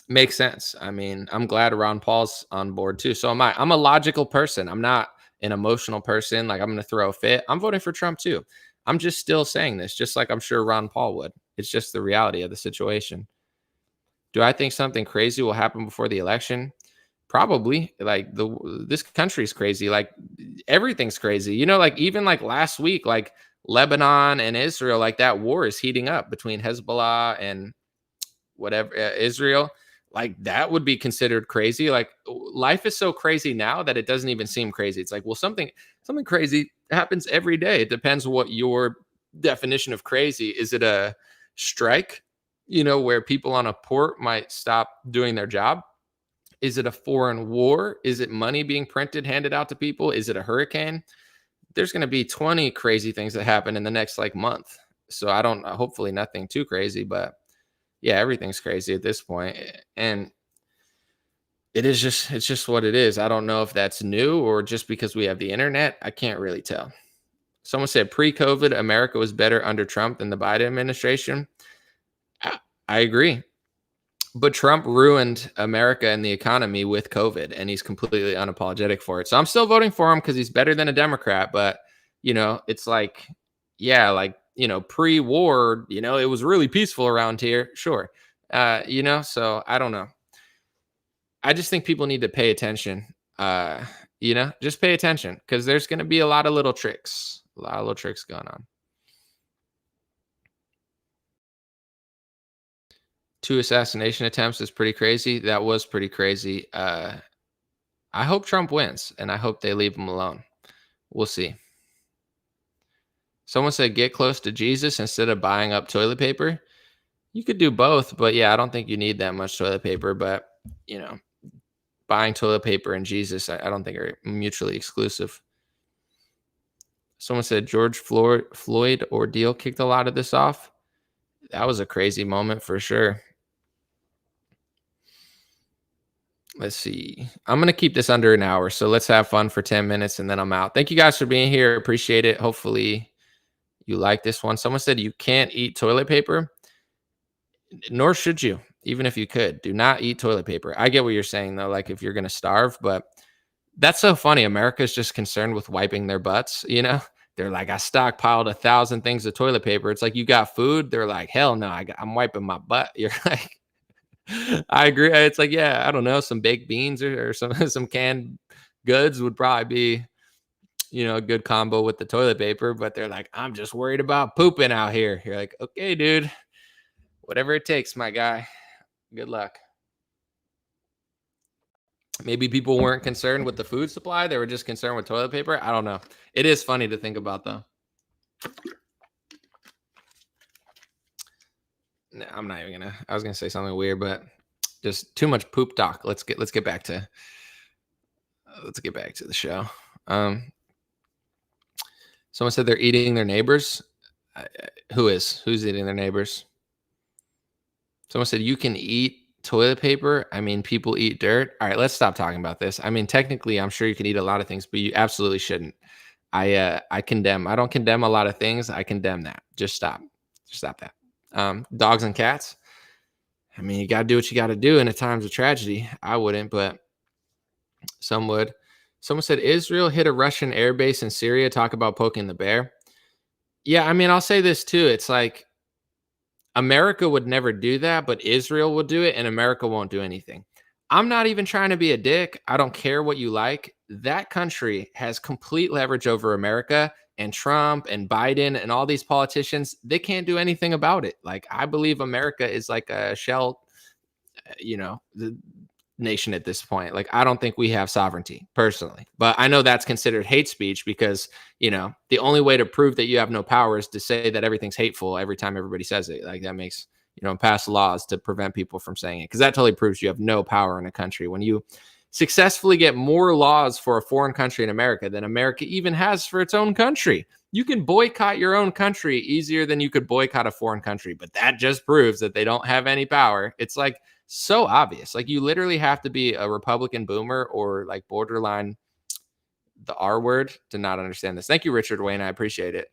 Makes sense. I mean, I'm glad Ron Paul's on board too. So am I. I'm a logical person. I'm not an emotional person. Like I'm going to throw a fit. I'm voting for Trump too. I'm just still saying this, just like I'm sure Ron Paul would. It's just the reality of the situation. Do I think something crazy will happen before the election? Probably. Like this country's crazy. Like everything's crazy. Like even like last week, like Lebanon and Israel, like that war is heating up between Hezbollah and whatever Israel. Like that would be considered crazy. Like life is so crazy now that it doesn't even seem crazy. It's like, well, something crazy happens every day. It depends what your definition of crazy. Is it a strike, where people on a port might stop doing their job? Is it a foreign war? Is it money being printed, handed out to people? Is it a hurricane? There's going to be 20 crazy things that happen in the next month. So hopefully nothing too crazy, but yeah, everything's crazy at this point. And it's just what it is. I don't know if that's new or just because we have the internet. I can't really tell. Someone said pre-COVID, America was better under Trump than the Biden administration. I agree. But Trump ruined America and the economy with COVID, and he's completely unapologetic for it. So I'm still voting for him because he's better than a Democrat. But, it's like, yeah, like, pre-war, it was really peaceful around here. Sure. So I don't know. I just think people need to pay attention. Just pay attention because there's going to be a lot of little tricks going on. 2 assassination attempts is pretty crazy. That was pretty crazy. I hope Trump wins, and I hope they leave him alone. We'll see. Someone said, get close to Jesus instead of buying up toilet paper. You could do both, but yeah, I don't think you need that much toilet paper. But, buying toilet paper and Jesus, I don't think are mutually exclusive. Someone said George Floyd ordeal kicked a lot of this off. That was a crazy moment for sure. Let's see. I'm going to keep this under an hour. So let's have fun for 10 minutes and then I'm out. Thank you guys for being here. Appreciate it. Hopefully you like this one. Someone said you can't eat toilet paper, nor should you, even if you could. Do not eat toilet paper. I get what you're saying, though, like if you're going to starve, but that's so funny. America's just concerned with wiping their butts, They're like, I stockpiled 1,000 things of toilet paper. It's like, you got food? They're like, hell no, I'm wiping my butt. You're like, I agree. It's like, yeah, I don't know, some baked beans or some canned goods would probably be, a good combo with the toilet paper. But they're like, I'm just worried about pooping out here. You're like, okay, dude, whatever it takes, my guy. Good luck. Maybe people weren't concerned with the food supply. They were just concerned with toilet paper. I don't know. It is funny to think about, though. No, I'm not even gonna. I was gonna say something weird, but just too much poop talk. Let's get back to the show. Someone said they're eating their neighbors. Who's eating their neighbors? Someone said you can eat toilet paper. I mean, people eat dirt. All right, let's stop talking about this. I mean, technically, I'm sure you can eat a lot of things, but you absolutely shouldn't. I condemn. I don't condemn a lot of things. I condemn that. Just stop that. Dogs and cats. I mean, you got to do what you got to do in a times of tragedy. I wouldn't, but some would. Someone said Israel hit a Russian airbase in Syria. Talk about poking the bear. Yeah, I mean, I'll say this too. It's like America would never do that, but Israel will do it, and America won't do anything. I'm not even trying to be a dick. I don't care what you like. That country has complete leverage over America, and Trump and Biden and all these politicians, they can't do anything about it. Like, I believe America is like a shell, the nation at this point. Like, I don't think we have sovereignty personally, but I know that's considered hate speech because, the only way to prove that you have no power is to say that everything's hateful every time everybody says it. Like, that makes, pass laws to prevent people from saying it, because that totally proves you have no power in a country. When you successfully get more laws for a foreign country in America than America even has for its own country. You can boycott your own country easier than you could boycott a foreign country, but that just proves that they don't have any power. It's like so obvious. Like you literally have to be a Republican boomer or like borderline the R word to not understand this. Thank you, Richard Wayne. I appreciate it.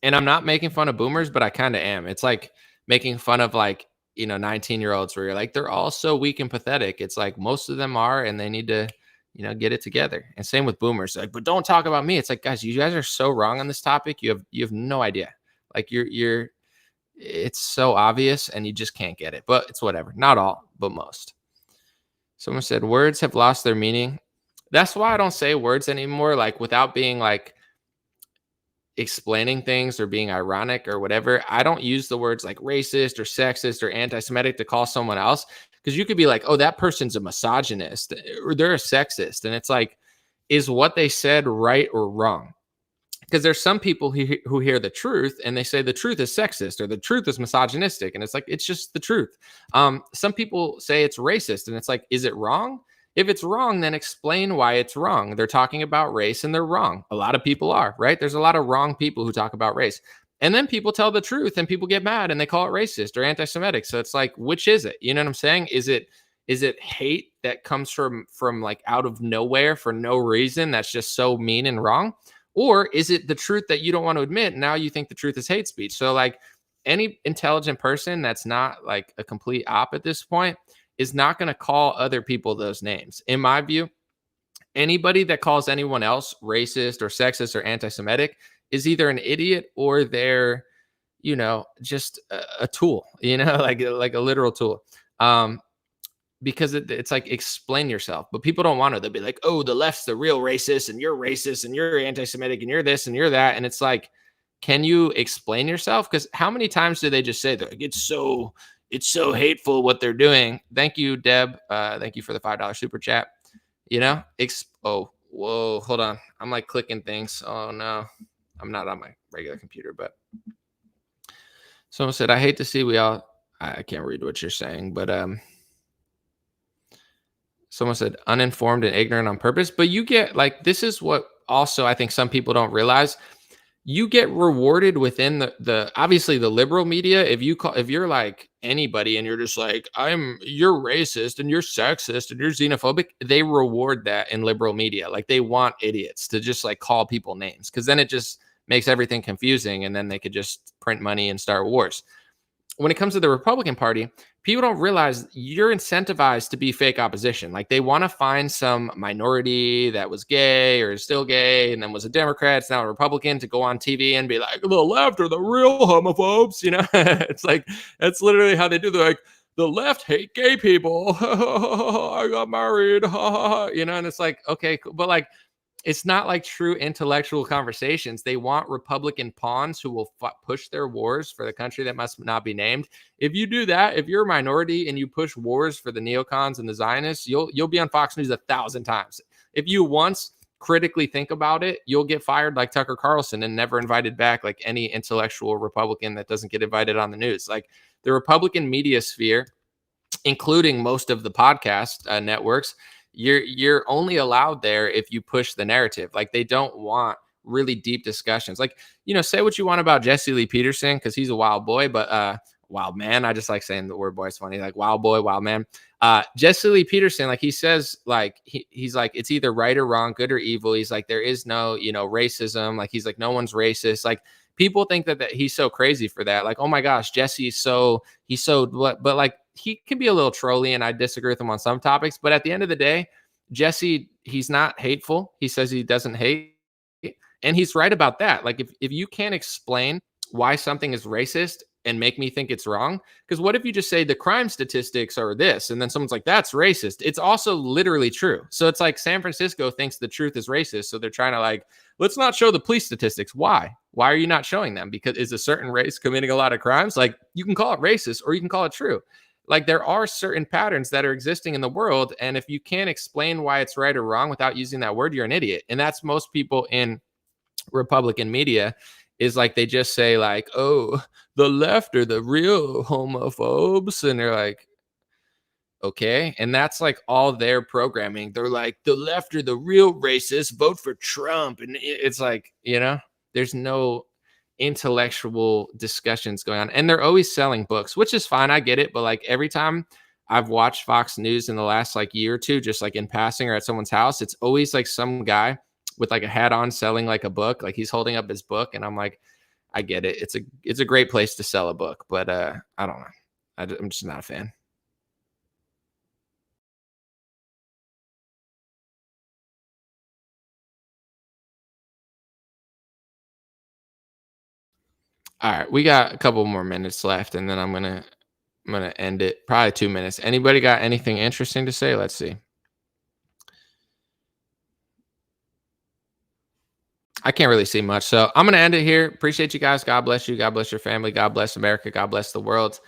And I'm not making fun of boomers, but I kind of am. It's like making fun of like, 19-year-olds where you're like, they're all so weak and pathetic. It's like most of them are, and they need to, get it together. And same with boomers. Like, but don't talk about me. It's like, guys, you guys are so wrong on this topic. You have no idea. Like it's so obvious and you just can't get it, but it's whatever. Not all, but most. Someone said words have lost their meaning. That's why I don't say words anymore, like without being like explaining things or being ironic or whatever. I don't use the words like racist or sexist or anti-Semitic to call someone else, because you could be like, oh, that person's a misogynist or they're a sexist. And it's like, is what they said right or wrong? Because there's some people who hear the truth and they say the truth is sexist or the truth is misogynistic. And it's like, it's just the truth. Some people say it's racist and it's like, is it wrong? If it's wrong, then explain why it's wrong. They're talking about race and they're wrong. A lot of people are, right? There's a lot of wrong people who talk about race. And then people tell the truth and people get mad and they call it racist or anti-Semitic. So it's like, which is it? You know what I'm saying? Is it hate that comes from like out of nowhere for no reason that's just so mean and wrong? Or is it the truth that you don't want to admit? Now you think the truth is hate speech. So like any intelligent person that's not like a complete op at this point is not going to call other people those names. In my view, anybody that calls anyone else racist or sexist or anti-Semitic is either an idiot or they're, just a tool, like a literal tool. Because it's like, explain yourself, but people don't want to. They'll be like, oh, the left's the real racist and you're anti-Semitic and you're this and you're that. And it's like, can you explain yourself? Because how many times do they just say that it's so hateful what they're doing? Thank you, Deb. Thank you for the $5 super chat. Oh, whoa, hold on. I'm like clicking things. Oh no, I'm not on my regular computer, but someone said, I hate to see I can't read what you're saying, but someone said uninformed and ignorant on purpose. But you get like, this is what also I think some people don't realize. You get rewarded within the obviously the liberal media. If you're like anybody and you're just like, you're racist and you're sexist and you're xenophobic, they reward that in liberal media. Like they want idiots to just like call people names, because then it just makes everything confusing and then they could just print money and start wars. When it comes to the Republican Party, people don't realize you're incentivized to be fake opposition. Like they want to find some minority that was gay or is still gay and then was a Democrat, it's now a Republican, to go on TV and be like, the left are the real homophobes. It's like, that's literally how they do. They're like, the left hate gay people. I got married. And it's like, okay, cool. But like, it's not like true intellectual conversations. They want Republican pawns who will push their wars for the country that must not be named. If you do that, if you're a minority and you push wars for the neocons and the Zionists, you'll be on Fox News 1,000 times. If you once critically think about it, you'll get fired like Tucker Carlson and never invited back like any intellectual Republican that doesn't get invited on the news. Like the Republican media sphere, including most of the podcast networks, you're only allowed there if you push the narrative. Like they don't want really deep discussions. Like, say what you want about Jesse Lee Peterson, because he's a wild boy, but wild man. I just like saying the word boy is funny. Like wild boy, wild man. Jesse Lee Peterson, like he says, like he's like, it's either right or wrong, good or evil. He's like, there is no, racism. Like he's like, no one's racist. Like people think that he's so crazy for that. Like, oh my gosh, he's so, but like, he can be a little trolly and I disagree with him on some topics, but at the end of the day, Jesse, he's not hateful. He says he doesn't hate, and he's right about that. Like if you can't explain why something is racist and make me think it's wrong, because what if you just say the crime statistics are this, and then someone's like, that's racist. It's also literally true. So it's like San Francisco thinks the truth is racist. So they're trying to like, let's not show the police statistics. Why are you not showing them? Because is a certain race committing a lot of crimes? Like you can call it racist or you can call it true. Like there are certain patterns that are existing in the world. And if you can't explain why it's right or wrong without using that word, you're an idiot. And that's most people in Republican media, is like, they just say like, oh, the left are the real homophobes. And they're like, Okay. And that's like all their programming. They're like, the left are the real racists, vote for Trump. And it's like, there's no intellectual discussions going on. And they're always selling books, which is fine. I get it. But like every time I've watched Fox News in the last like year or two, just like in passing or at someone's house, it's always like some guy with like a hat on selling like a book. Like he's holding up his book. And I'm like, I get it. It's a great place to sell a book. But I don't know. I'm just not a fan. All right, we got a couple more minutes left, and then I'm gonna end it. Probably 2 minutes. Anybody got anything interesting to say? Let's see. I can't really see much, so I'm gonna end it here. Appreciate you guys. God bless you. God bless your family. God bless America. God bless the world.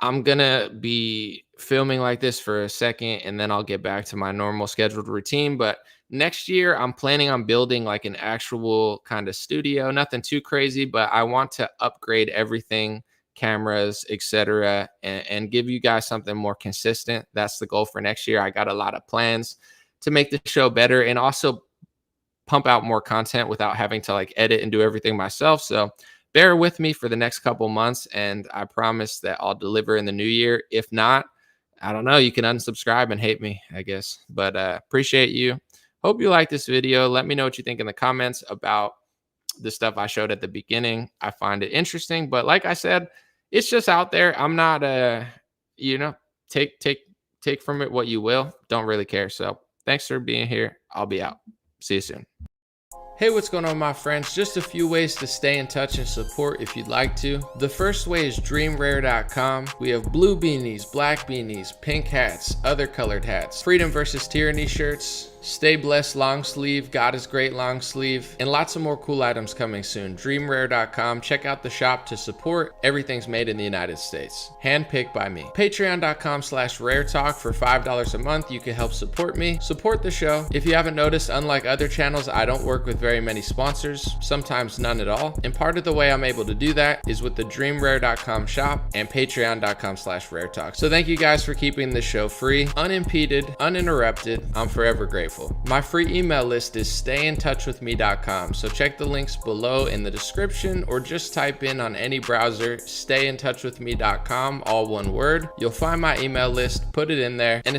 I'm gonna be filming like this for a second, and then I'll get back to my normal scheduled routine. But next year, I'm planning on building like an actual kind of studio. Nothing too crazy, but I want to upgrade everything, cameras, etc., and give you guys something more consistent. That's the goal for next year. I got a lot of plans to make the show better and also pump out more content without having to like edit and do everything myself. So bear with me for the next couple months, and I promise that I'll deliver in the new year. If not, I don't know. You can unsubscribe and hate me, I guess. But appreciate you. Hope you like this video. Let me know what you think in the comments about the stuff I showed at the beginning. I find it interesting, but like I said, it's just out there. I'm not take from it what you will. Don't really care. So thanks for being here. I'll be out. See you soon. Hey, what's going on, my friends? Just a few ways to stay in touch and support if you'd like to. The first way is dreamrare.com. We have blue beanies, black beanies, pink hats, other colored hats, freedom versus tyranny shirts, stay blessed long sleeve, God is great long sleeve, and lots of more cool items coming soon. Dreamrare.com. Check out the shop to support. Everything's made in the United States. Handpicked by me. Patreon.com/raretalk for $5 a month. You can help support me, support the show. If you haven't noticed, unlike other channels, I don't work with very many sponsors, sometimes none at all. And part of the way I'm able to do that is with the dreamrare.com shop and patreon.com/raretalk. So thank you guys for keeping this show free, unimpeded, uninterrupted. I'm forever grateful. My free email list is stayintouchwithme.com. So check the links below in the description or just type in on any browser, stayintouchwithme.com, all one word. You'll find my email list, put it in there, and